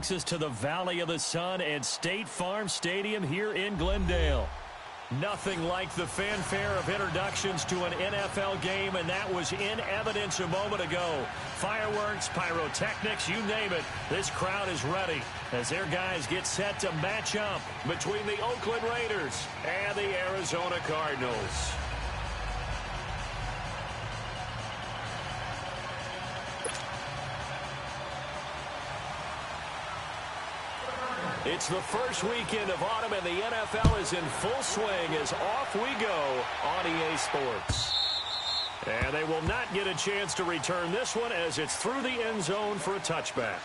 takes us to the Valley of the Sun and State Farm Stadium here in Glendale. Nothing like the fanfare of introductions to an NFL game, and that was in evidence a moment ago. Fireworks, pyrotechnics, you name it. This crowd is ready as their guys get set to match up between the Oakland Raiders and the Arizona Cardinals. It's the first weekend of autumn, and the NFL is in full swing as off we go on EA Sports. And they will not get a chance to return this one as it's through the end zone for a touchback.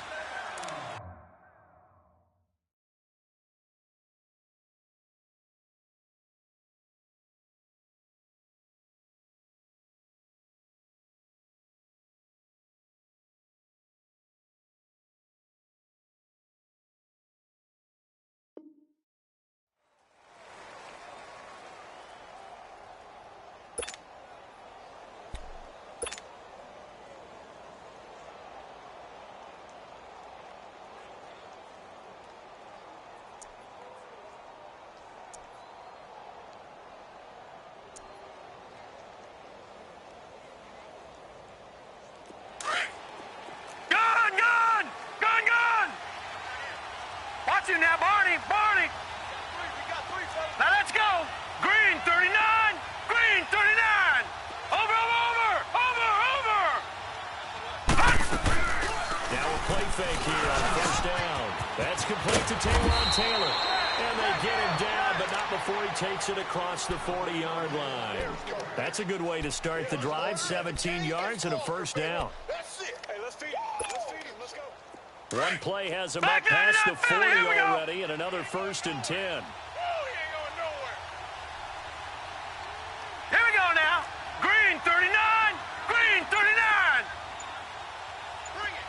Now, Barney. Now let's go. Green 39. Green 39. Over. Now a play fake here on first down. That's complete to Taylor. And they get him down, but not before he takes it across the 40-yard line. That's a good way to start the drive. 17 yards and a first down. That's it. Hey, let's feed him. Let's go. One play has him up past the 40 already, and another 1st and 10. He ain't going nowhere. Here we go now. Green 39. Green 39. Bring it.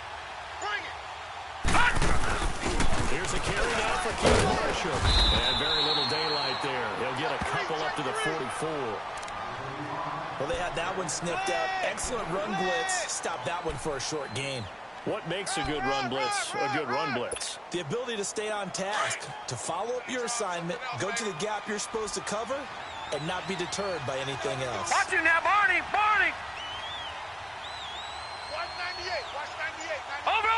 Here's a carry now for Keith Marshall. And very little daylight there. He'll get a couple up to the 44. Well, they had that one snipped out. Excellent run blitz. Stop that one for a short gain. What makes a good run blitz a good run blitz? The ability to stay on task, to follow up your assignment, go to the gap you're supposed to cover, and not be deterred by anything else. Watch him now, Barney. Watch 98. Over.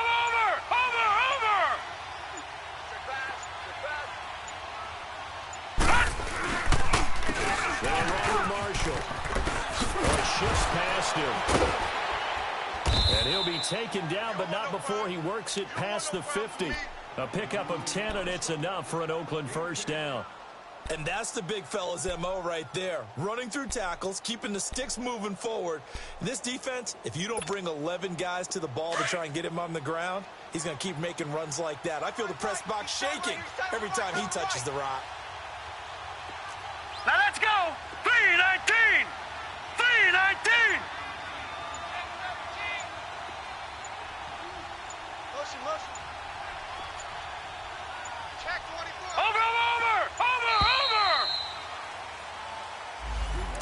Now Robert Marshall. Shifts past him. And he'll be taken down, but not before he works it past the 50. A pickup of 10, and it's enough for an Oakland first down. And that's the big fella's MO right there. Running through tackles, keeping the sticks moving forward. In this defense, if you don't bring 11 guys to the ball to try and get him on the ground, he's going to keep making runs like that. I feel the press box shaking every time he touches the rock. Now let's go. 319. Motion. Check 24. Over.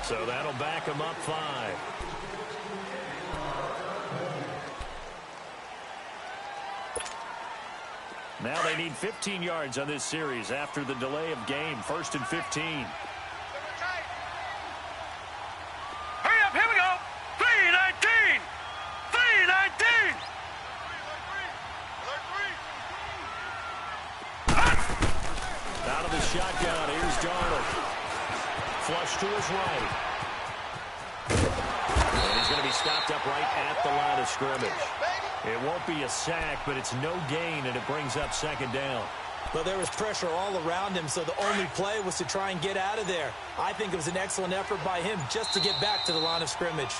So that'll back him up 5. Now they need 15 yards on this series after the delay of game. 1st and 15. Hurry up, here we go. 319. Out of the shotgun, here's Darnold. Flush to his right. And he's going to be stopped up right at the line of scrimmage. It won't be a sack, but it's no gain, and it brings up 2nd down. Well, there was pressure all around him, so the only play was to try and get out of there. I think it was an excellent effort by him just to get back to the line of scrimmage.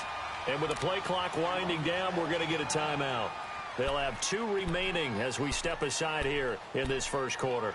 And with the play clock winding down, we're going to get a timeout. They'll have 2 remaining as we step aside here in this first quarter.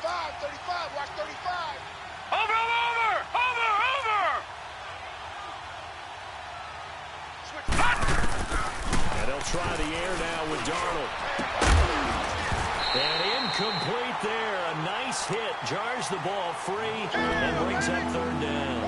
35, watch 35. Over. Switch. And they'll try the air now with Darnold. And incomplete there. A nice hit. Jars the ball free and brings up third down.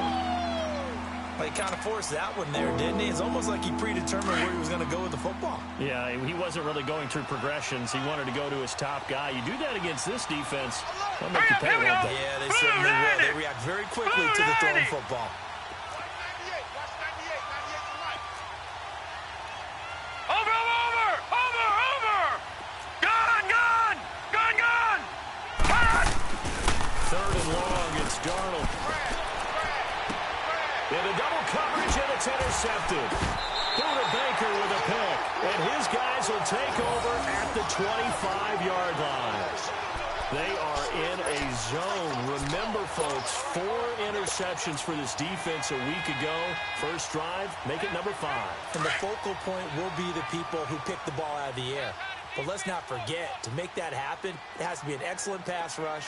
Well, he kind of forced that one there, didn't he? It's almost like he predetermined where he was going to go with the football. Yeah, he wasn't really going through progressions. He wanted to go to his top guy. You do that against this defense. They'll make you pay a lot. Yeah, they certainly will. They react very quickly to the throwing football. Watch 98, watch 98. 98 for life. Over. Gun. Third and long, it's Darnold. In a double coverage, and it's intercepted. Buda Baker with a pick. And his guys will take over at the 25-yard line. They are in a zone. Remember, folks, 4 interceptions for this defense a week ago. First drive, make it number 5. And the focal point will be the people who pick the ball out of the air. But let's not forget, to make that happen, it has to be an excellent pass rush,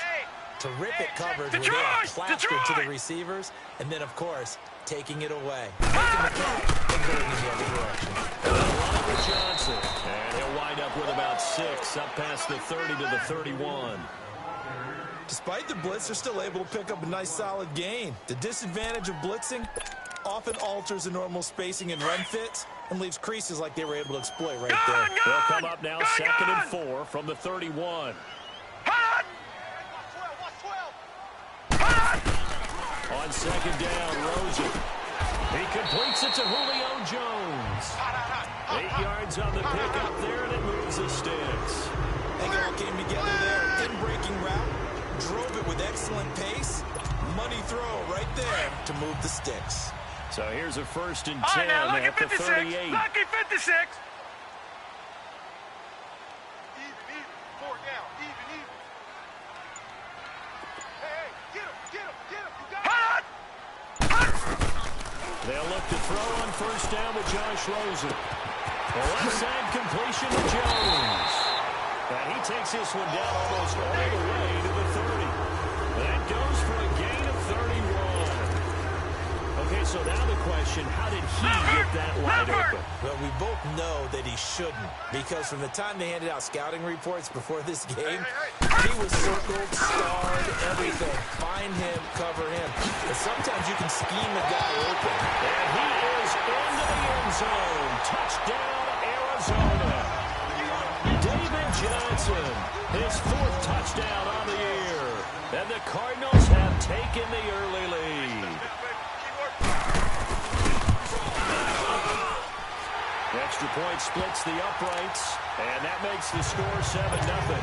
terrific coverage where they are plastered to the receivers, and then, of course, taking it away, making the catch, and going in the other direction. Oliver Johnson, and he'll wind up with about 6, up past the 30 to the 31. Despite the blitz, they're still able to pick up a nice, solid gain. The disadvantage of blitzing often alters the normal spacing and run fits and leaves creases like they were able to exploit right there. They'll come up now, 2nd and 4 from the 31. On 2nd down, Rosen. He completes it to Julio Jones. 8 yards on the pickup there, and it moves the sticks. They all came together there in breaking route, drove it with excellent pace. Money throw right there to move the sticks. So here's a 1st and 10 All right, now, lucky at the 56. 38. Lucky 56. Even. 4 down. Even. Hey, get him. You got it. They'll look to throw on 1st down with Josh Rosen. The left side completion to Jones. And he takes this one down almost all the way to the 30. That goes for a gain of 31. Okay, so now the question, how did he get that wide open? Well, we both know that he shouldn't, because from the time they handed out scouting reports before this game, he was circled, starred, everything. Find him, cover him. But sometimes you can scheme a guy open. And he is into the end zone. Touchdown, Arizona. David Johnson, his 4th touchdown on the year. And the Cardinals have taken the early lead. Extra point splits the uprights, and that makes the score 7-0.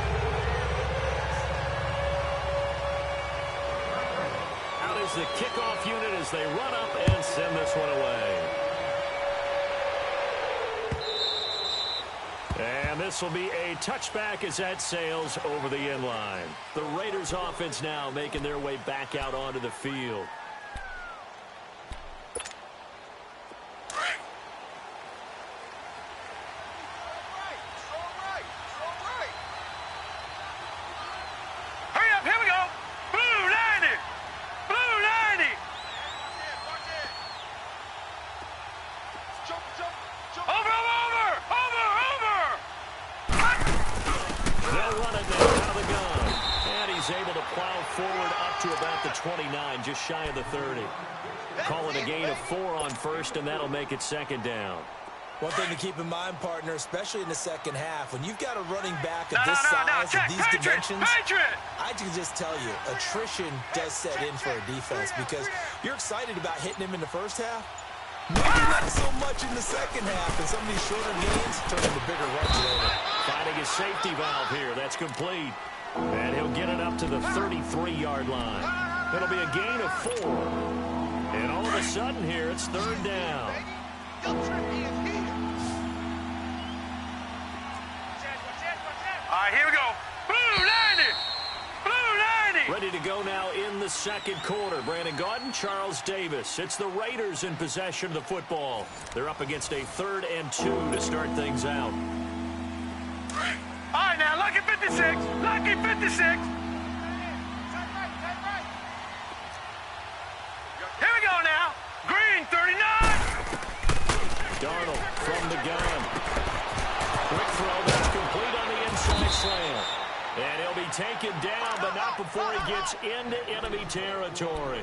Out is the kickoff unit as they run up and send this one away. And this will be a touchback as that sails over the end line. The Raiders offense now making their way back out onto the field. Just shy of the 30. Calling a gain of 4 on 1st, and that'll make it 2nd down. One thing to keep in mind, partner, especially in the second half, when you've got a running back of this size and these dimensions, I can just tell you, attrition does set in for a defense because you're excited about hitting him in the first half. Maybe not so much in the second half, and some of these shorter gains turn into bigger runs later. Finding his safety valve here. That's complete. And he'll get it up to the 33-yard line. It'll be a gain of 4. And all of a sudden here, it's 3rd down. All right, here we go. Blue 90. Ready to go now in the 2nd quarter. Brandon Gaudin, Charles Davis. It's the Raiders in possession of the football. They're up against a 3rd and 2 to start things out. All right, now, lucky 56. Lucky 56. taken down, but not before he gets into enemy territory.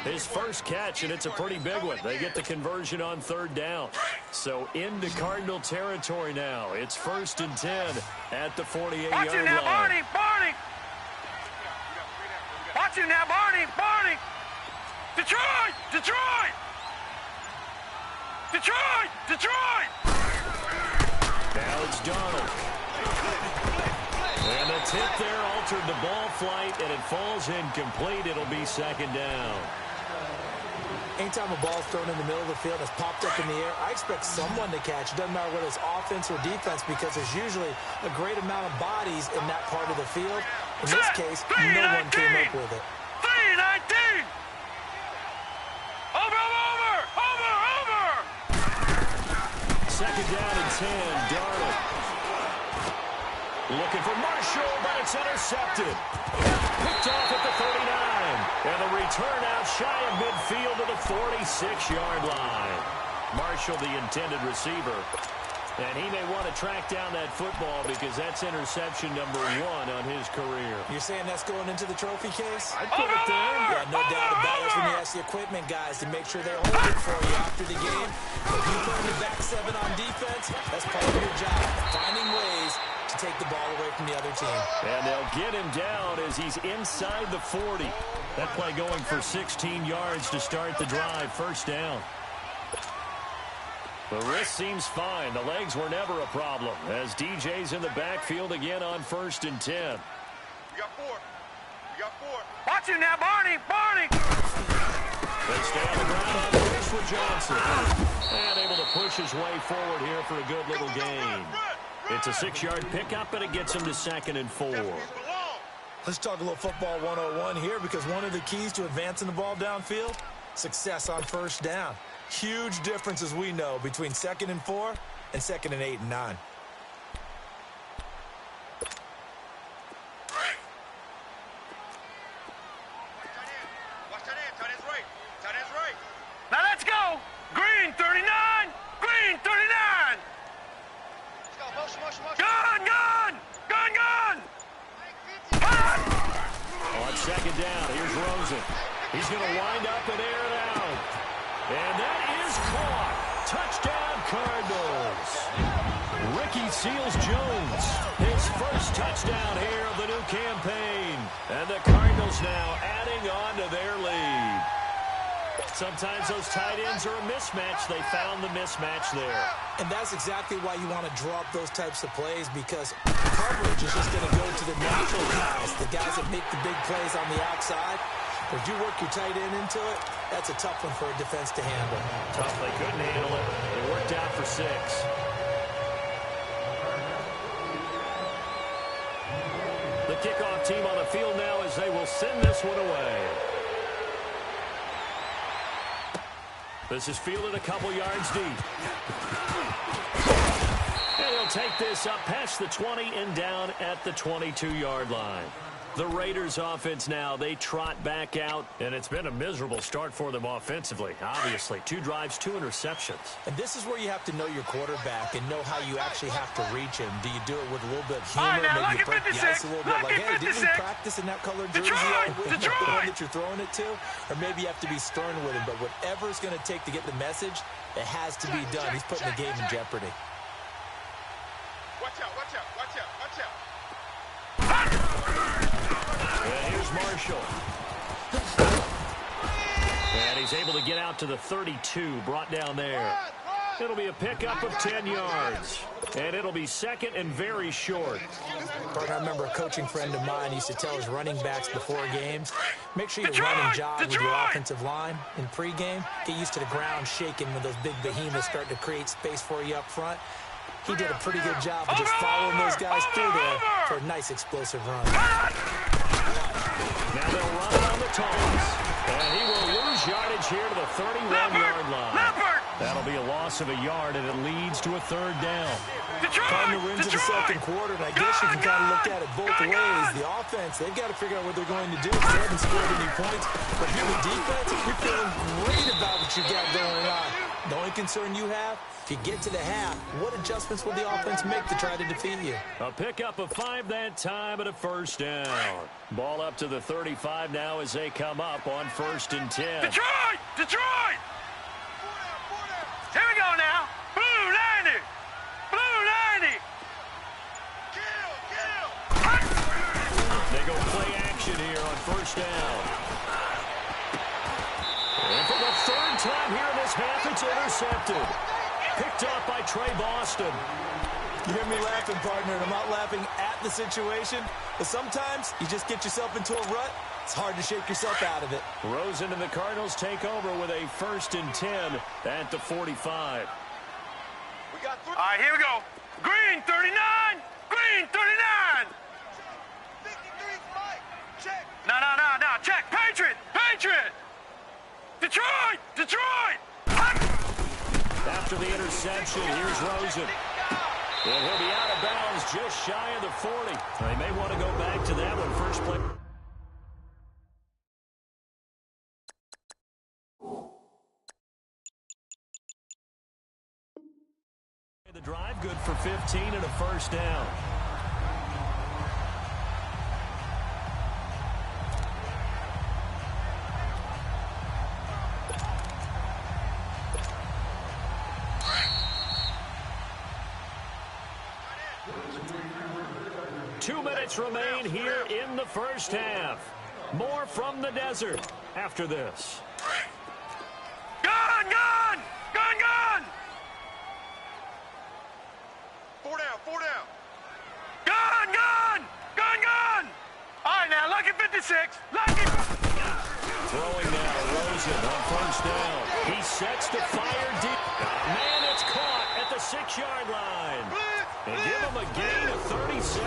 His first catch, and it's a pretty big one. They get the conversion on third down. So into Cardinal territory now. It's 1st and 10 at the 48-yard line. Watch it now, Barney! Barney! Watch it now, Barney! Barney! Detroit! Detroit! Detroit! Detroit! Now it's Donald. And the tip there altered the ball flight, and it falls incomplete. It'll be 2nd down. Anytime a ball's thrown in the middle of the field that's popped up in the air, I expect someone to catch. It doesn't matter whether it's offense or defense, because there's usually a great amount of bodies in that part of the field. In this case, no one came up with it. 3-19! Over! 2nd down and 10, Darnold. Looking for Marshall, but it's intercepted. Picked off at the 39. And the return out shy of midfield to the 46-yard line. Marshall, the intended receiver. And he may want to track down that football because that's interception number 1 on his career. You're saying that's going into the trophy case? I'd put it there. Yeah, no doubt about it. When you ask the equipment guys to make sure they hold it for you after the game. If you put the back 7 on defense, that's part of your job. Finding ways to take the ball away from the other team. And they'll get him down as he's inside the 40. That play going for 16 yards to start the drive. 1st down. The wrist seems fine. The legs were never a problem as DJ's in the backfield again on 1st and 10. We got 4. We got 4. Watch it now, Barney! Barney! They stay on the ground on the pitch for Johnson. And able to push his way forward here for a good little gain. It's a 6-yard pickup, and it gets him to 2nd and 4. Let's talk a little football 101 here, because one of the keys to advancing the ball downfield, success on 1st down. Huge difference, as we know, between 2nd and 4 and 2nd and 8 and 9. Watch tight end. Tight end's right. Tight end's right. Now let's go! Green 39! Green 39! Let's go. Motion. Gun! On 2nd down, here's Rosen. He's going to wind up and air it out. And that is caught. Touchdown, Cardinals. Ricky Seals-Jones, his first touchdown here of the new campaign. And the Cardinals now adding on to their lead. Sometimes those tight ends are a mismatch. They found the mismatch there. And that's exactly why you want to draw up those types of plays, because coverage is just going to go to the natural guys, the guys that make the big plays on the outside. But if you work your tight end into it, that's a tough one for a defense to handle. Tough, they couldn't handle it. It worked out for 6. The kickoff team on the field now as they will send this one away. This is fielded a couple yards deep. And he'll take this up past the 20 and down at the 22-yard line. The Raiders offense now, they trot back out, and it's been a miserable start for them offensively, obviously. 2 drives, 2 interceptions. And this is where you have to know your quarterback and know how you actually have to reach him. Do you do it with a little bit of humor? All right, now, Maybe you break the 56, ice a little bit, like, hey, didn't we 56. practice in that colored jersey? Detroit, The one Detroit. that you're throwing it to? Or maybe you have to be stern with him, but whatever it's going to take to get the message, it has to be done. He's putting the game in jeopardy. Watch out. And here's Marshall. And he's able to get out to the 32, brought down there. It'll be a pickup of 10 yards. And it'll be 2nd and very short. I remember a coaching friend of mine used to tell his running backs before games, make sure you run and jog with your offensive line in pregame. Get used to the ground shaking when those big behemoths start to create space for you up front. He did a pretty good job of just following those guys through there for a nice explosive run. Now they'll run it on the toss. And he will lose yardage here to the 31-yard line. That'll be a loss of a yard, and it leads to a 3rd down. Cardinal into the 2nd quarter, and I guess you can kind of look at it both ways. The offense, they've got to figure out what they're going to do because they haven't scored any points. But if you're the defense, you're feeling great about what you got going on. The only concern you have, if you get to the half, what adjustments will the offense make to try to defeat you? A pickup of 5 that time and a first down. Ball up to the 35 now as they come up on 1st and 10. Detroit! Detroit! Here we go now. Blue 90! Blue 90! They go play action here on 1st down. And for the 3rd time here in this half, it's intercepted. Picked off by Trey Boston. You hear me laughing, partner, and I'm not laughing at the situation, but sometimes you just get yourself into a rut. It's hard to shake yourself out of it. Rosen and the Cardinals take over with a 1st and 10 at the 45. All right, here we go. Green 39! Green 39! No. Check. Patriot! Patriot! Detroit! Detroit! After the interception, here's Rosen. And he'll be out of bounds just shy of the 40. They may want to go back to that one. First play. The drive good for 15 and a first down. Two minutes remain here in the first half. More from the desert after this. Gun! Gun! Gun! Gun! 4 down, 4 down. Gun! Gun! Gun! Gun! All right, now, Lucky 56. Lucky. Throwing now, Rosen on 1st down. He sets to fire deep. Man, it's caught at the 6-yard line. And give him a gain of 37.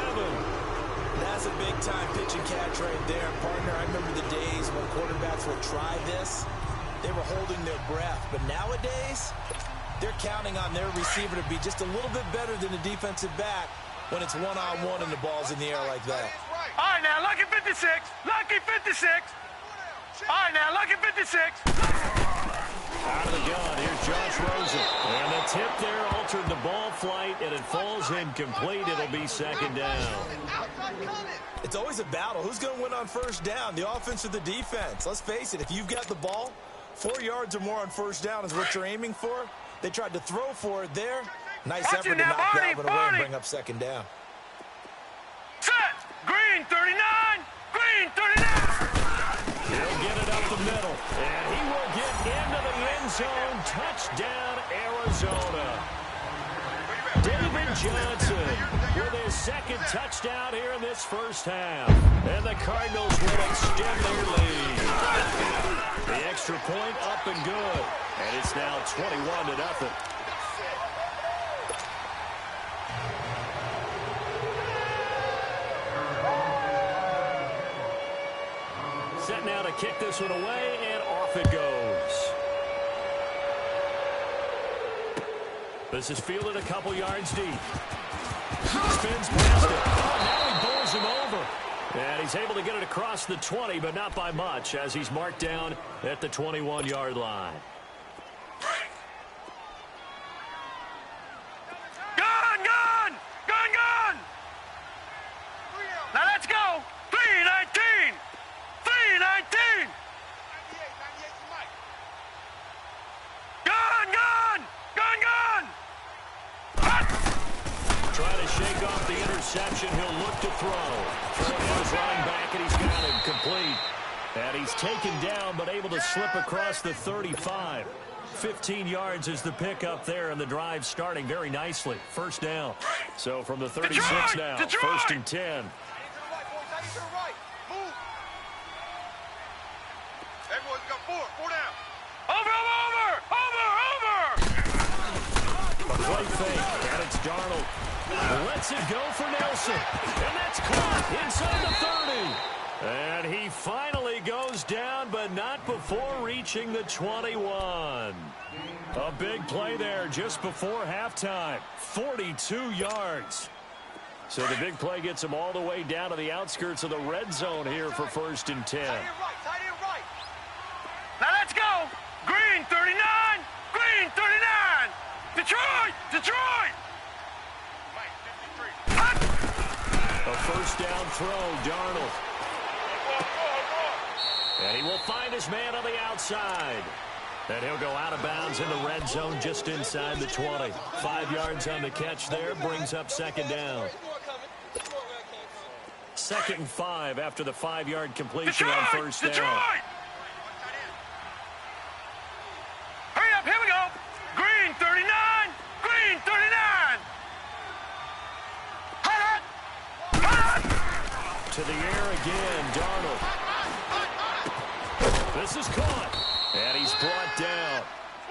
That's a big-time pitch and catch right there, partner. I remember the days when quarterbacks would try this. They were holding their breath. But nowadays, they're counting on their receiver to be just a little bit better than the defensive back when it's one-on-one and the ball's in the air like that. All right, now, Lucky 56. Lucky 56. All right, now, Lucky 56. Out of the gun, here's Josh Rosen. And the tip there altered the ball flight, and it falls incomplete. It'll be 2nd down. It's always a battle. Who's going to win on 1st down, the offense or the defense? Let's face it, if you've got the ball, 4 yards or more on 1st down is what you're aiming for. They tried to throw for it there. Nice effort to knock that one away and bring up 2nd down. Set! Green 39! Green 39! He'll get it up the middle, and he will get into the end zone. Touchdown, Arizona. David Johnson with his 2nd touchdown here in this first half. And the Cardinals will extend their lead. The extra point up and good. And it's now 21-0. Set now to kick this one away, and off it goes. This is fielded a couple yards deep. Spins past it. Oh, now he bowls him over. And he's able to get it across the 20, but not by much, as he's marked down at the 21-yard line. Gun! Gun! Gun! Gun! Now let's go! 319! 319! Gun! Gun! Gun! Gun! Trying to shake off the interception. He'll look to throw. Throwing to his running back, and he's got him complete. And he's taken down, but able to slip across the 35. 15 yards is the pickup there, and the drive starting very nicely. 1st down. So from the 36 now, Detroit! 1st and 10. Everyone's got 4 down. Over! A play fake, and it's Darnold. Lets it go for Nelson. And that's caught inside the 30. And he finally goes down, but not before reaching the 21. A big play there just before halftime. 42 yards. So the big play gets him all the way down to the outskirts of the red zone here for 1st and 10. Tight end right. Now let's go! Green 39! Green 39! Detroit! A first down throw, Darnold. And he will find his man on the outside. And he'll go out of bounds in the red zone just inside the 20. 5 yards on the catch there, brings up second down. 2nd and 5 after the 5-yard completion on first down. Detroit! Hurry up, here we go. Green 39, green 39. To the air again, Darnold. This is caught, and he's brought down.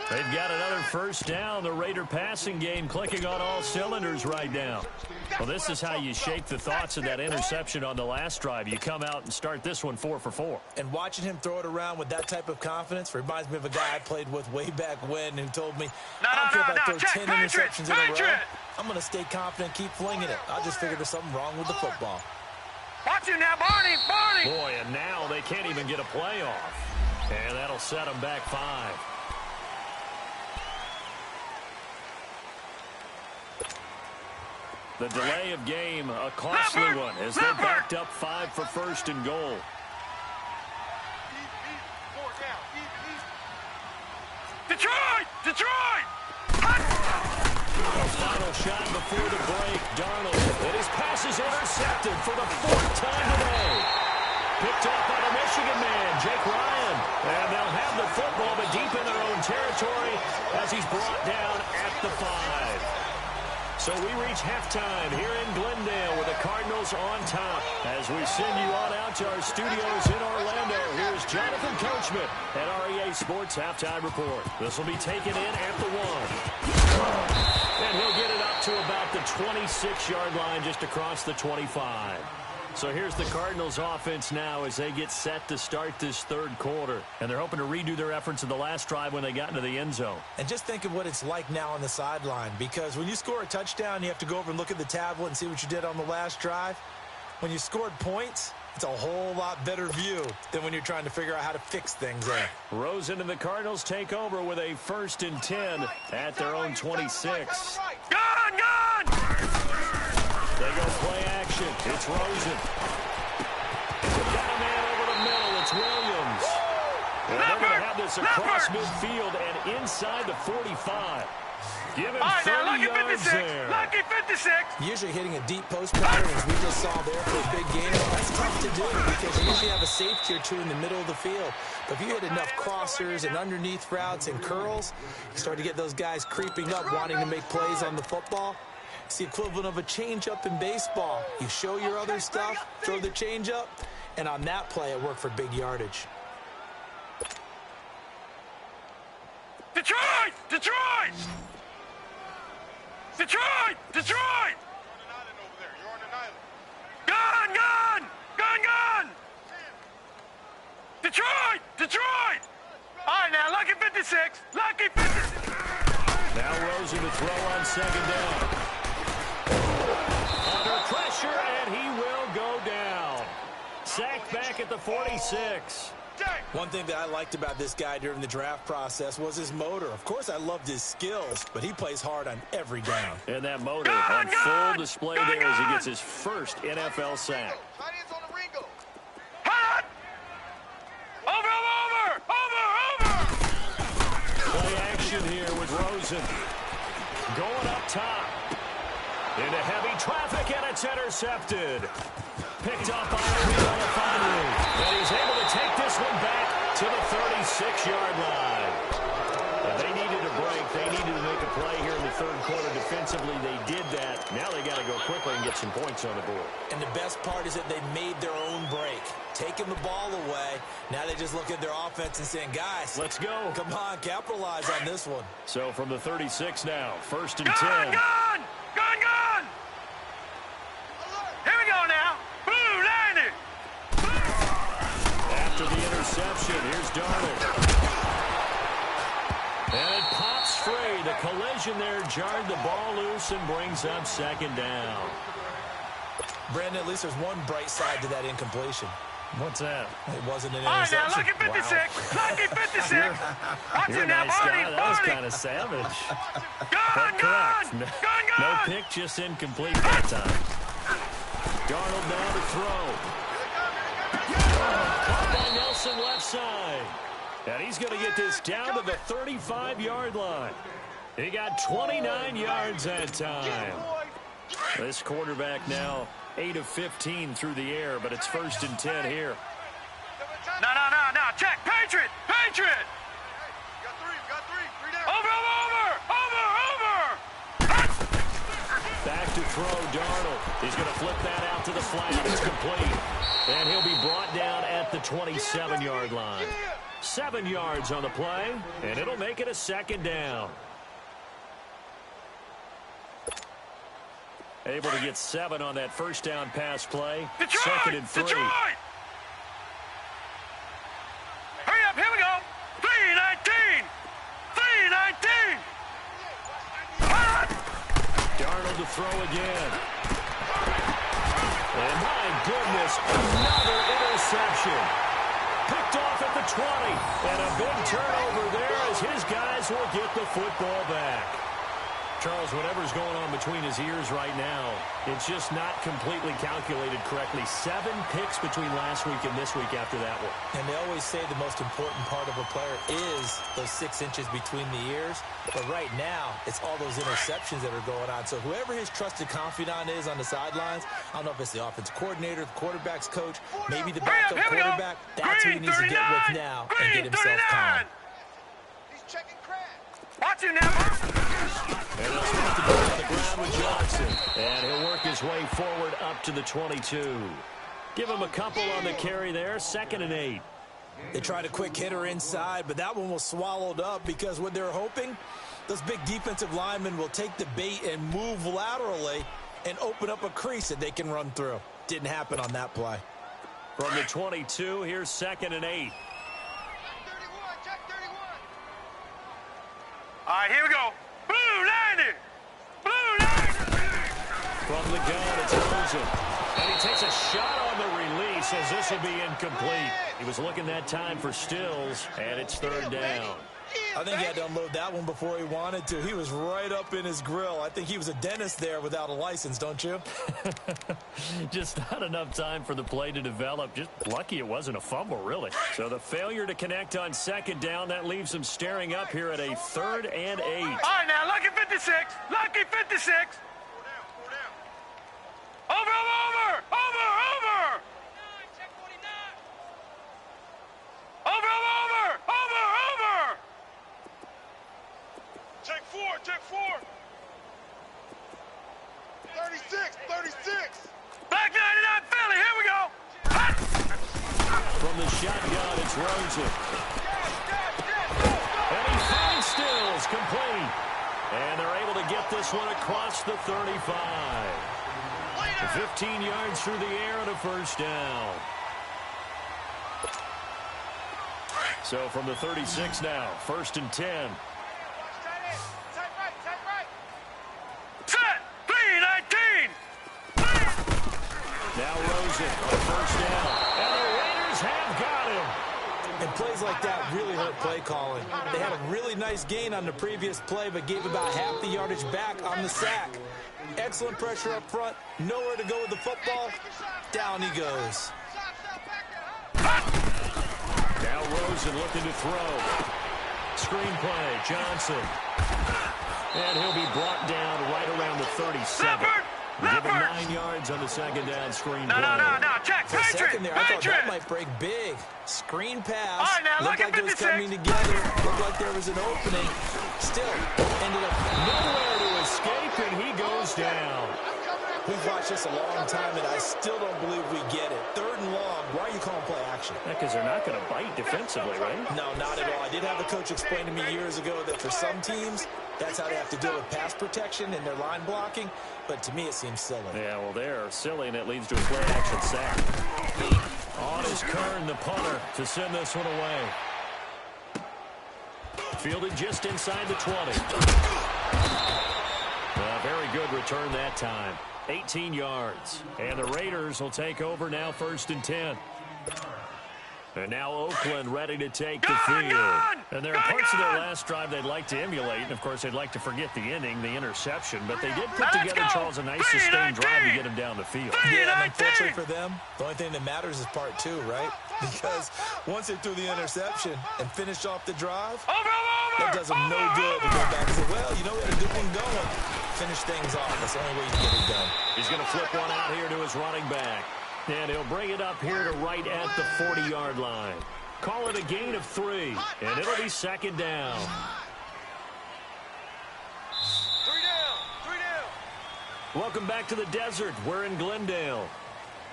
They've got another first down. The Raider passing game clicking on all cylinders right now. Well, this is how you shake the thoughts of that interception on the last drive. You come out and start this one 4 for 4. And watching him throw it around with that type of confidence reminds me of a guy I played with way back when who told me, I don't care if I throw 10 interceptions in a row. I'm going to stay confident, keep flinging it. I just figured there's something wrong with the football. Watch him now, Barney, Barney. Boy, and now they can't even get a play off. And that'll set them back 5. The delay of game, a costly one, as they're backed up 5 for first and goal. Detroit! Detroit! A final shot before the break. Darnold, and his pass is intercepted for the 4th time today. Picked up by the Michigan man, Jake Ryan. And they'll have the football, but deep in their own territory as he's brought down at the 5. So we reach halftime here in Glendale with the Cardinals on top. As we send you on out to our studios in Orlando, here's Jonathan Coachman at REA Sports Halftime Report. This will be taken in at the 1. And he'll get it up to about the 26-yard line just across the 25. So here's the Cardinals offense now as they get set to start this 3rd quarter. And they're hoping to redo their efforts in the last drive when they got into the end zone. And just think of what it's like now on the sideline, because when you score a touchdown, you have to go over and look at the tablet and see what you did on the last drive. When you scored points, it's a whole lot better view than when you're trying to figure out how to fix things there. Rosen and the Cardinals take over with a 1st and 10 at their own 26. Gone, gone! They go play action. It's Rosen. Got a man over the middle. It's Williams. And they're going to have this across midfield and inside the 45. Give him 30 yards there. Lucky 56. Usually hitting a deep post pattern, as we just saw there for a big game. That's tough to do because you usually have a safety or two in the middle of the field. But if you hit enough crossers and underneath routes and curls, you start to get those guys creeping up, wanting to make plays on the football. It's the equivalent of a changeup in baseball. You show your other stuff, throw the changeup, and on that play, it worked for big yardage. Detroit! Detroit! Detroit! Detroit! Gone! Gone! Gone! Gone! Detroit! Detroit! All right, now, lucky 56. Lucky 56. Now Rosen to throw on 2nd down. Under pressure, and he will go down. Sacked back at the 46. One thing that I liked about this guy during the draft process was his motor. Of course, I loved his skills, but he plays hard on every down. And that motor on full display there as he gets his first NFL sack. Hot! Over! Play action here with Rosen. Going up top. Into heavy traffic, and it's intercepted. Picked up by Alfanu. And he's able to take this one back to the 36-yard line. They needed a break. They needed to make a play here in the 3rd quarter. Defensively, they did that. Now they got to go quickly and get some points on the board. And the best part is that they made their own break. Taking the ball away. Now they just look at their offense and saying, guys, let's go. Come on, capitalize on this one. So from the 36 now, 1st and 10. Gone! Gone! Gone! Gone! Here we go now. Blue 90. After the interception, here's Darnold. And it pops free. The collision there jarred the ball loose and brings up 2nd down. Brandon, at least there's one bright side to that incompletion. What's that? It wasn't an All right, now, interception. lucky 56. Lucky 56. Watch You're it a now, nice guy. Barney. That was Barney. kind of savage. Gone, But correct. gone. No, Gone, no gone. pick, just incomplete that time. Darnold now to throw. Caught by Nelson left side. And he's going to get this down to the 35-yard line. He got 29 yards that time. This quarterback now 8 of 15 through the air, but it's 1st and 10 here. No. Check. Patriot. Patriot. Got three. Three down. Over. Back to throw, Darnold. He's going to flip that out to the flat. It's complete. And he'll be brought down at the 27-yard line. 7 yards on the play, and it'll make it a 2nd down. Able to get 7 on that 1st down pass play. Detroit. 2nd and 3. Detroit. Hurry up. Here we go. 3:19. Darnold to throw again. And my goodness, another interception. Picked off at the 20. And a big turnover there as his guys will get the football back. Charles, whatever's going on between his ears right now, it's just not completely calculated correctly. 7 picks between last week and this week after that one. And they always say the most important part of a player is those 6 inches between the ears. But right now, it's all those interceptions that are going on. So whoever his trusted confidant is on the sidelines, I don't know if it's the offensive coordinator, the quarterback's coach, maybe the backup quarterback. That's who he needs to get with now and get himself calm. He's checking crack. Watch him now. And he'll start the ball on the ground with Johnson. And he'll work his way forward up to the 22. Give him a couple on the carry there. 2nd and 8. They tried a quick hitter inside, but that one was swallowed up because what they're hoping, those big defensive linemen will take the bait and move laterally and open up a crease that they can run through. Didn't happen on that play. From the 22, here's 2nd and 8. Check 31. All right, here we go. Blue 90. From the gun, it's Rosen. And he takes a shot on the release as this will be incomplete. He was looking that time for Stills, and it's 3rd down. I think he had to unload that one before he wanted to. He was right up in his grill. I think he was a dentist there without a license, don't you? Just not enough time for the play to develop. Just lucky it wasn't a fumble, really. So the failure to connect on 2nd down, that leaves him staring up here at a 3rd and 8. All right, now, lucky 56. Lucky 56. Over. Check 4. 36. Black 99 Philly, here we go. From the shotgun, it's Rosen. And he finds Stills, complete. And they're able to get this one across the 35. 15 yards through the air and a 1st down. So from the 36 now, 1st and 10. Set. 3:19. Now Rosen on 1st down. And the Raiders have got him. And plays like that really hurt play calling. They had a really nice gain on the previous play, but gave about half the yardage back on the sack. Excellent pressure up front. Nowhere to go with the football. Down he goes. Now Rosen looking to throw. Screen play, Johnson. And he'll be brought down right around the 37. Give him 9 yards on the 2nd down screen play. No. Check. For a second there, I thought that might break big. Screen pass. All right, now, Looked look like at it was 56. coming together. Looked like there was an opening. Still ended up Nowhere to escape, and he goes down. We've watched this a long time, and I still don't believe we get it. 3rd and long. Why are you calling play action? Because they're not going to bite defensively, right? No, not at all. I did have a coach explain to me years ago that for some teams, that's how they have to deal with pass protection and their line blocking. But to me, it seems silly. Yeah, well, they're silly, and it leads to a play-action sack. On is Kern, the punter, to send this one away. Fielded just inside the 20. Very good return that time. 18 yards. And the Raiders will take over now 1st and 10. And now Oakland ready to take the field. And there are parts of their last drive they'd like to emulate. And, of course, they'd like to forget the inning, the interception. But they did put together, Charles, a nice sustained drive to get him down the field. Yeah, and unfortunately for them, the only thing that matters is part two, right? Because once they threw the interception and finished off the drive, that does them no good to go back and say, well, you know, we had a good one going. Finish things off. That's the only way you can get it done. He's going to flip one out here to his running back. And he'll bring it up here to right at the 40-yard line. Call it a gain of 3, and it'll be second down. 3 down. Welcome back to the desert. We're in Glendale.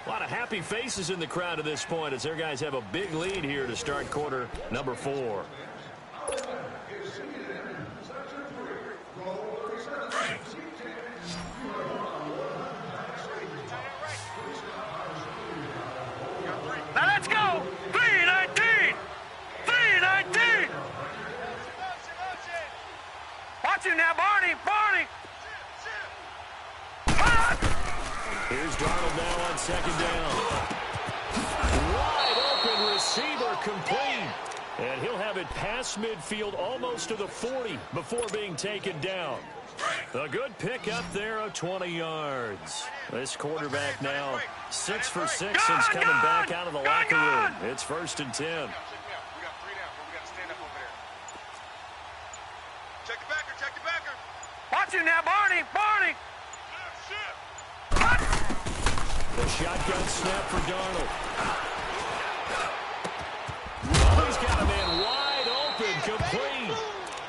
A lot of happy faces in the crowd at this point as their guys have a big lead here to start quarter number 4. Now let's go. 3-19. 3-19. Watch him now, Barney. Barney. Here's Darnold now on second down. Wide open receiver complete. And he'll have it past midfield almost to the 40 before being taken down. A good pick up there of 20 yards. This quarterback now 6 for 6 since coming back out of the locker room. It's 1st and 10. We got 3 down, but we got to stand up over there. Check the backer, check the backer. Watch him now, Barney. Barney. The shotgun snap for Darnold. Oh, he's got a man wide open, complete.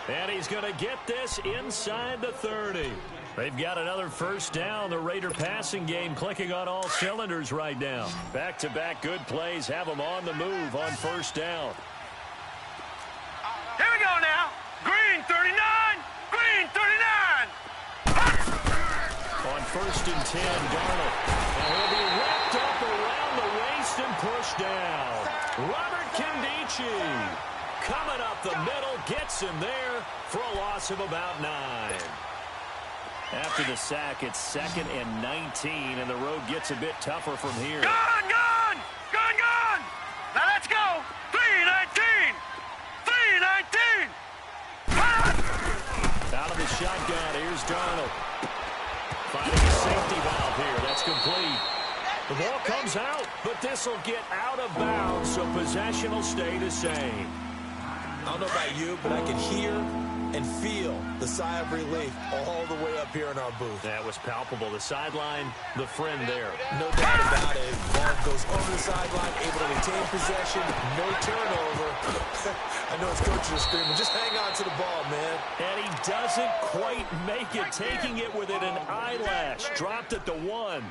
And he's going to get this inside the 30. They've got another 1st down. The Raider passing game clicking on all cylinders right now. Back-to-back good plays have them on the move on 1st down. Here we go now. Green 39. Green 39. On 1st and 10, Darnold. And he'll be wrapped up around the waist and pushed down. Robert Kindici coming up the middle, gets him there for a loss of about 9. After the sack, it's 2nd and 19, and the road gets a bit tougher from here. Gone, gone. Gone, gone. Now let's go. 3-19. 3-19. Out of the shotgun, here's Darnold. Finding a safety valve here. That's complete. The ball comes out, but this will get out of bounds, so possession will stay the same. I don't know about you, but I can hear and feel the sigh of relief all the way up here in our booth. That was palpable. The sideline, the friend there. No doubt about it. Ball goes over the sideline, able to retain possession, no turnover. I know his coaches are screaming, just hang on to the ball, man. And he doesn't quite make it, taking it within an eyelash. Dropped at the 1.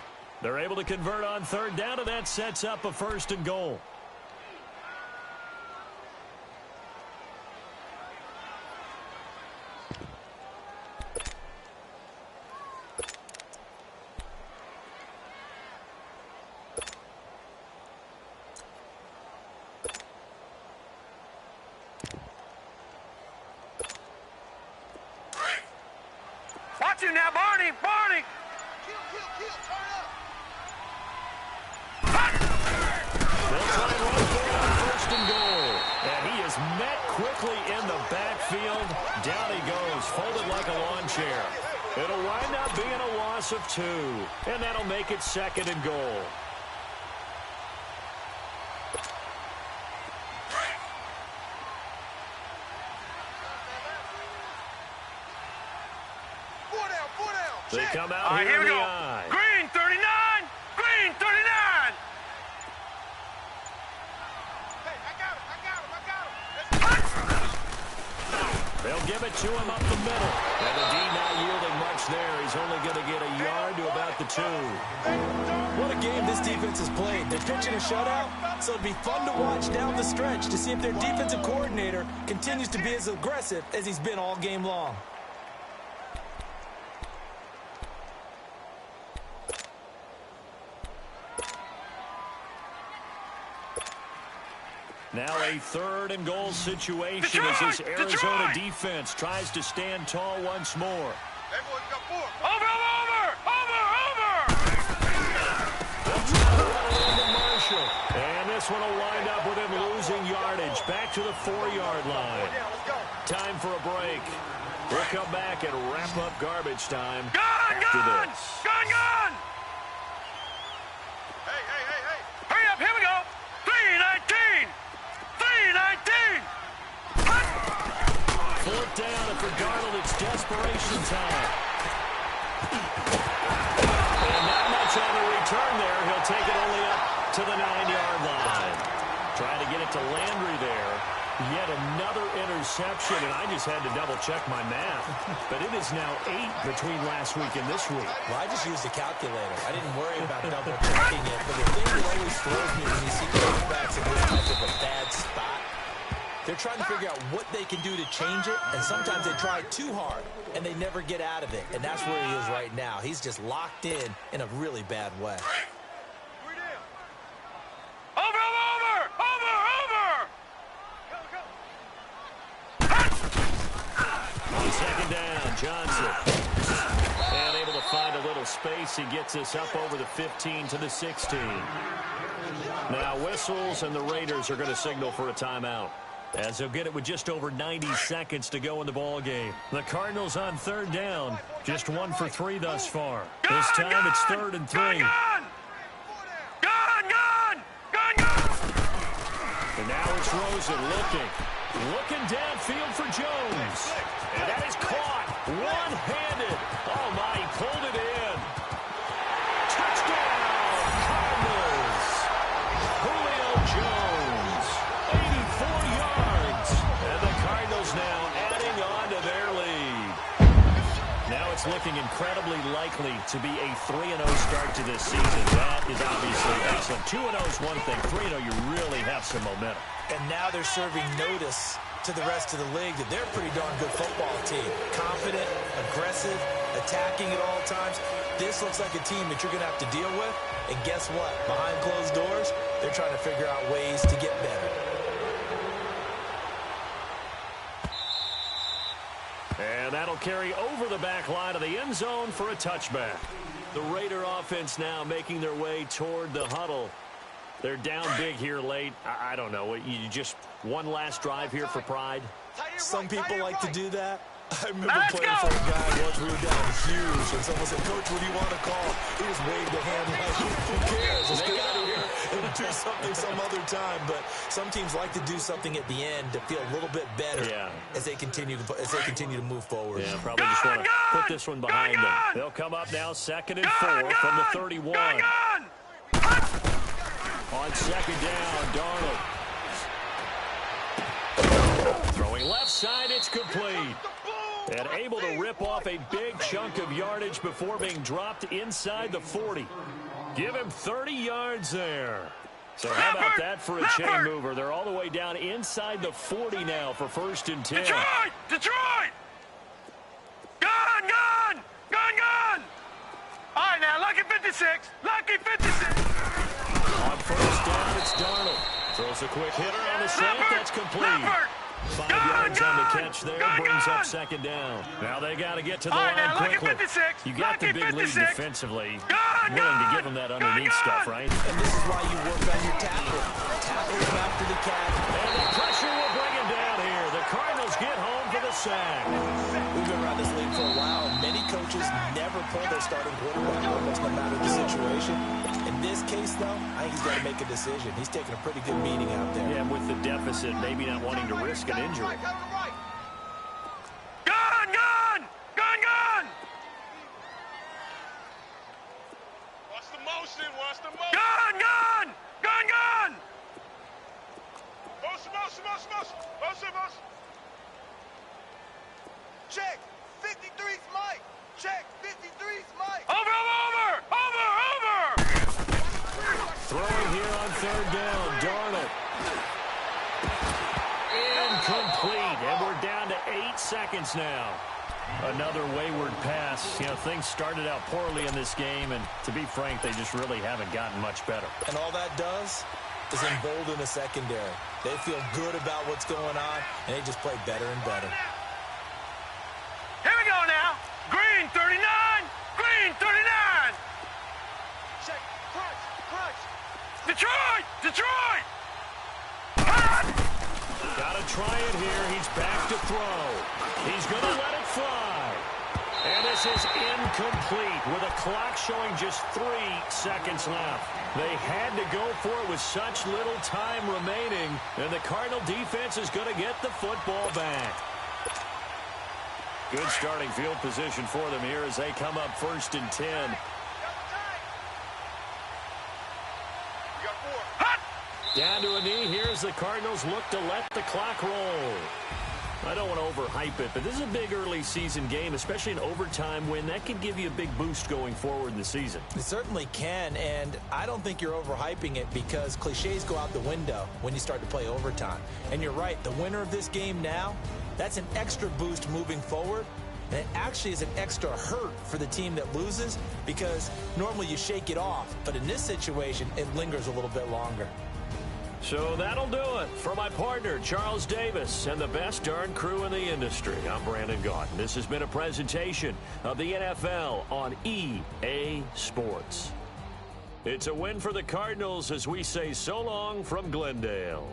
They're able to convert on 3rd down, and that sets up a 1st and goal. Watch him now, Barney. Barney. Turn up. They'll try and run for it on 1st and goal. And he is met quickly in the backfield. Down he goes, folded like a lawn chair. It'll wind up being a loss of 2. And that'll make it 2nd and goal. They come out here in the eye. Green 39. Green 39. Hey, I got him. They'll give it to him up the middle. And the D not yielding much there. He's only going to get a yard to about the 2. What a game this defense has played. They're pitching a shutout, so it'll be fun to watch down the stretch to see if their defensive coordinator continues to be as aggressive as he's been all game long. Now a 3rd and goal situation as this Arizona defense tries to stand tall once more. Hey, boy, you got 4. Over. They'll try to run it into Marshall. And this this one will wind up with him losing yardage. Back to the 4-yard line. Time for a break. We'll come back and wrap up garbage time after this. Gun! Hey. Hurry up, here we go. 3:19. 3:19. Fourth down, and for Darnold, it's desperation time. And not much on the return there. He'll take it only up to the 9-yard line. Trying to get it to Landry there. Yet another interception, and I just had to double-check my math. But it is now 8 between last week and this week. Well, I just used a calculator. I didn't worry about double-checking it. But the thing that always throws me when you see quarterbacks in this type of a bad spot, they're trying to figure out what they can do to change it, and sometimes they try too hard, and they never get out of it. And that's where he is right now. He's just locked in a really bad way. Over! On second down, Johnson. And able to find a little space. He gets us up over the 15 to the 16. Now whistles, and the Raiders are going to signal for a timeout, as they'll get it with just over 90 seconds to go in the ball game. The Cardinals on third down, just 1 for 3 thus far. This time it's 3rd and 3. Gun! And now it's Rosen looking downfield for Jones. And that is caught one-handed. Oh, my, he pulled it in. Touchdown, Cardinals. Julio Jones, 84 yards. And the Cardinals now adding on to their lead. Now it's looking incredibly likely to be a 3-0 start to this season. That is obviously excellent. 2-0 is one thing. 3-0, you really have some momentum. And now they're serving notice to the rest of the league that they're a pretty darn good football team. Confident, aggressive, attacking at all times. This looks like a team that you're going to have to deal with. And guess what? Behind closed doors, they're trying to figure out ways to get better. And that'll carry over the back line of the end zone for a touchback. The Raider offense now making their way toward the huddle. They're down big here late. I don't know. You just one last drive here for pride? Some people like to do that. I remember playing for a guy once we were down huge, and someone said, "Coach, what do you want to call?" He just waved a hand like, "Who cares? Let's get out of here and do something some other time." But some teams like to do something at the end to feel a little bit better as they continue to move forward. Yeah, probably just want to put this one behind them. They'll come up now 2nd and 4 from the 31. On second down, Darnold. Throwing left side, it's complete. And able to rip off a big chunk of yardage before being dropped inside the 40. Give him 30 yards there. So how about that for a chain mover? They're all the way down inside the 40 now for 1st and 10. Detroit! Gun! All right, now, lucky 56. On 1st down, it's Darnold. Throws a quick hitter on the slant. That's complete. 5 yards on the catch there. Brings up 2nd down. Now they got to get to the line quickly. You got the big lead defensively. Willing to give them that underneath stuff, right? And this is why you work on your tackle. Tackle him after the catch. And the pressure will bring him down here. The Cardinals get home for the sack. We've been around this league for a while, and many coaches never pull their starting quarterback, almost no matter the situation. In this case, though, I think he's got to make a decision. He's taking a pretty good meeting out there. Yeah, with the deficit, maybe not wanting to risk an injury. Gun! What's the motion? Gun! Motion. Check. 53's Mike. Check. 53's Mike. Over! Throwing here on 3rd down, Darnold. Incomplete, and we're down to 8 seconds now. Another wayward pass. You know, things started out poorly in this game, and to be frank, they just really haven't gotten much better. And all that does is embolden the secondary. They feel good about what's going on, and they just play better and better. Here we go now. Green 39. Check. Crunch. Detroit! try it here. He's back to throw. He's going to let it fly. And this is incomplete with a clock showing just 3 seconds left. They had to go for it with such little time remaining, and the Cardinal defense is going to get the football back. Good starting field position for them here as they come up 1st and 10. Down to a knee. Here's the Cardinals look to let the clock roll. I don't want to overhype it, but this is a big early season game, especially an overtime win. That could give you a big boost going forward in the season. It certainly can, and I don't think you're overhyping it because cliches go out the window when you start to play overtime. And you're right, the winner of this game now, that's an extra boost moving forward. And it actually is an extra hurt for the team that loses because normally you shake it off, but in this situation, it lingers a little bit longer. So that'll do it for my partner, Charles Davis, and the best darn crew in the industry. I'm Brandon Gaudin. This has been a presentation of the NFL on EA Sports. It's a win for the Cardinals as we say so long from Glendale.